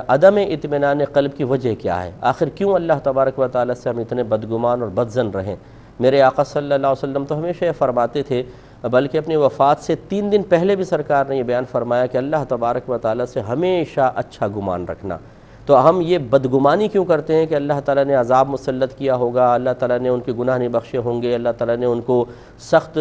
عدم اطمینان قلب کی وجہ کیا ہے، آخر کیوں اللہ تبارک و تعالیٰ سے ہم اتنے بدگمان اور بدظن رہیں۔ میرے آقا صلی اللہ علیہ وسلم تو ہمیشہ یہ فرماتے تھے، بلکہ اپنی وفات سے 3 دن پہلے بھی سرکار نے یہ بیان فرمایا کہ اللہ تبارک و تعالیٰ سے ہمیشہ اچھا گمان رکھنا۔ تو ہم یہ بدگمانی کیوں کرتے ہیں کہ اللہ تعالیٰ نے عذاب مسلط کیا ہوگا، اللہ تعالیٰ نے ان کے گناہ نہیں بخشے ہوں گے، اللہ تعالیٰ نے ان کو سخت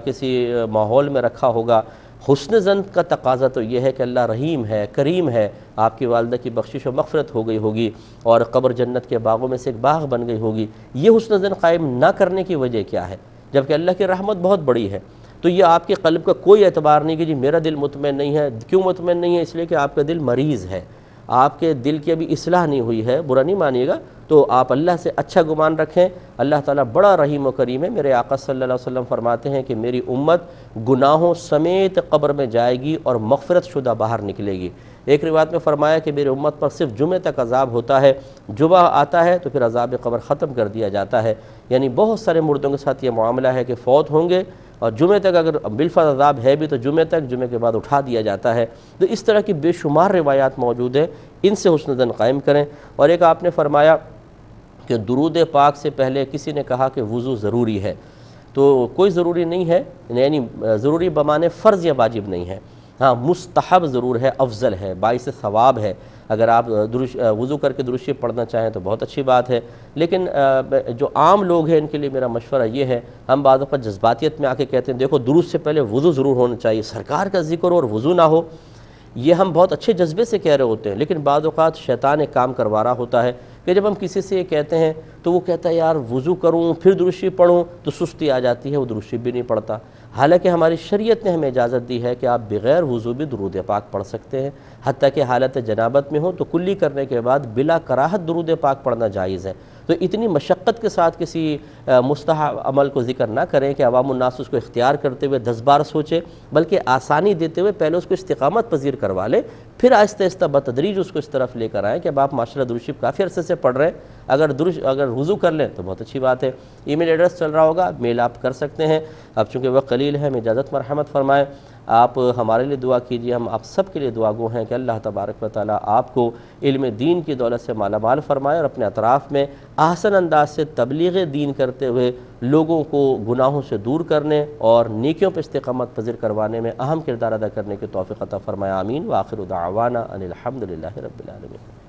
کسی ماحول میں رکھا ہوگا۔ حسن ظن کا تقاضا تو یہ ہے کہ اللہ رحیم ہے، کریم ہے، آپ کی والدہ کی بخشش و مغفرت ہو گئی ہوگی اور قبر جنت کے باغوں میں سے ایک باغ بن گئی ہوگی۔ یہ حسن ظن قائم نہ کرنے کی وجہ کیا ہے، جبکہ اللہ کی رحمت بہت بڑی ہے؟ تو یہ آپ کے قلب کا کوئی اعتبار نہیں کہ جی میرا دل مطمئن نہیں ہے۔ کیوں مطمئن نہیں ہے؟ اس لیے کہ آپ کا دل مریض ہے، آپ کے دل کی ابھی اصلاح نہیں ہوئی ہے، برا نہیں مانیے گا۔ تو آپ اللہ سے اچھا گمان رکھیں، اللہ تعالیٰ بڑا رحیم و کریم ہے۔ میرے آقا صلی اللہ علیہ وسلم فرماتے ہیں کہ میری امت گناہوں سمیت قبر میں جائے گی اور مغفرت شدہ باہر نکلے گی۔ ایک روایت میں فرمایا کہ میری امت پر صرف جمعہ تک عذاب ہوتا ہے، جمعہ آتا ہے تو پھر عذاب قبر ختم کر دیا جاتا ہے۔ یعنی بہت سارے مردوں کے ساتھ یہ معاملہ ہے کہ فوت ہوں گے اور جمعہ تک اگر بالفعل عذاب ہے بھی تو جمعہ تک، جمعہ کے بعد اٹھا دیا جاتا ہے۔ تو اس طرح کی بے شمار روایات موجود ہیں، ان سے حسن ظن قائم کریں۔ اور ایک آپ نے فرمایا کہ درود پاک سے پہلے کسی نے کہا کہ وضو ضروری ہے، تو کوئی ضروری نہیں ہے، یعنی ضروری بمانے فرض یا واجب نہیں ہے، ہاں مستحب ضرور ہے، افضل ہے، باعث ثواب ہے۔ اگر آپ وضو کر کے درود شریف پڑھنا چاہیں تو بہت اچھی بات ہے، لیکن جو عام لوگ ہیں ان کے لیے میرا مشورہ یہ ہے، ہم بعض اوقات جذباتیت میں آ کے کہتے ہیں دیکھو درود سے پہلے وضو ضرور ہونا چاہیے، سرکار کا ذکر اور وضو نہ ہو، یہ ہم بہت اچھے جذبے سے کہہ رہے ہوتے ہیں، لیکن بعض اوقات شیطان ایک کام کروا رہا ہوتا ہے کہ جب ہم کسی سے یہ کہتے ہیں تو وہ کہتا ہے یار وضو کروں پھر درود شریف پڑھوں تو سستی آ جاتی ہے، وہ درود شریف بھی نہیں پڑھتا۔ حالانکہ ہماری شریعت نے ہمیں اجازت دی ہے کہ آپ بغیر وضو بھی درود پاک پڑھ سکتے ہیں، حتیٰ کہ حالت جنابت میں ہو تو کلی کرنے کے بعد بلا کراہت درود پاک پڑھنا جائز ہے۔ تو اتنی مشقت کے ساتھ کسی مستحب عمل کو ذکر نہ کریں کہ عوام الناس اس کو اختیار کرتے ہوئے 10 بار سوچے، بلکہ آسانی دیتے ہوئے پہلے اس کو استقامت پذیر کروا لیں، پھر آہستہ آہستہ بتدریج اس کو اس طرف لے کر آئیں کہ اب آپ ماشاءاللہ درود شریف کافی عرصے سے پڑھ رہے ہیں، اگر وضو کر لیں تو بہت اچھی بات ہے۔ ای میل ایڈریس چل رہا ہوگا، میل آپ کر سکتے ہیں۔ اب چونکہ وقت قلیل ہے، ہمیں اجازت مرحمت فرمائیں، آپ ہمارے لیے دعا کیجیے، ہم آپ سب کے لیے دعا گو ہیں کہ اللہ تبارک و تعالیٰ آپ کو علم دین کی دولت سے مالا مال فرمائے اور اپنے اطراف میں احسن انداز سے تبلیغ دین کرتے ہوئے لوگوں کو گناہوں سے دور کرنے اور نیکیوں پہ استقامت پذیر کروانے میں اہم کردار ادا کرنے کی توفیق عطا فرمائے، آمین۔ وآخر دعوانا ان الحمد للہ رب العالمین۔